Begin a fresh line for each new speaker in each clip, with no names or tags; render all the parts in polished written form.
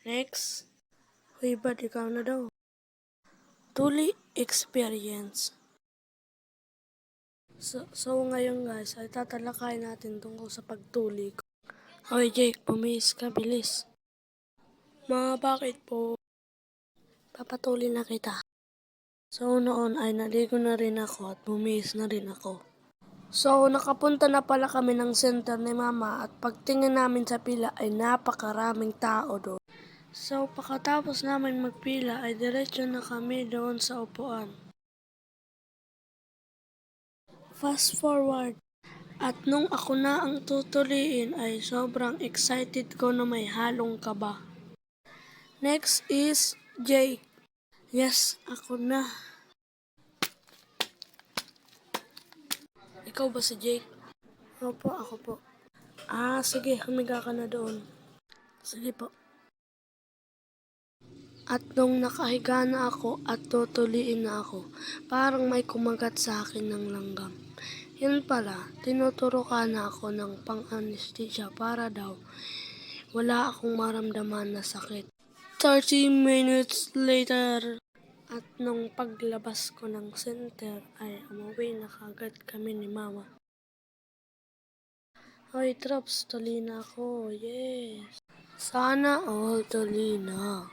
Next. Hoy, ba't ikaw na daw? Tuli experience. So ngayon guys, ay tatalakayin natin tungkol sa pagtuli ko. Hoy Jake, pumis ka, bilis. Bakit po? Papatuli na kita. So noon ay naligo na rin ako at bumis na rin ako. So nakapunta na pala kami ng center ni Mama at pagtingin namin sa pila ay napakaraming tao doon. So pagkatapos namin magpila ay diretso na kami doon sa upuan. Fast forward. At nung ako na ang tutuliin ay sobrang excited ko na may halong kaba. Next is Jake. Yes, ako na. Ikaw ba si Jake? Opo, ako po. Sige, humiga ka na doon. Sige po. At nung nakahiga na ako at tutuliin na ako, parang may kumagat sa akin ng langgam. Yun pala, tinuturukan na ako ng pang-anesthesia para daw wala akong maramdaman na sakit. 30 minutes later. At nung paglabas ko ng center ay umuwi na kagad kami ni Mama. Hoy Trops, tuli na ako, yes! Sana all tuli na.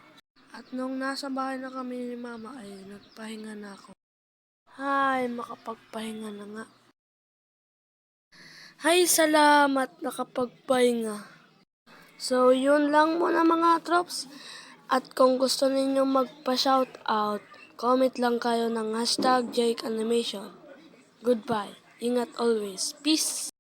At nung nasa bahay na kami ni Mama ay nagpahinga na ako. Hay, makapagpahinga na nga. Hay, salamat nakapagpahinga. So, yun lang muna mga Trops. At kung gusto ninyong magpa-shoutout, comment lang kayo ng #JakeAnimation. Goodbye. Ingat always. Peace!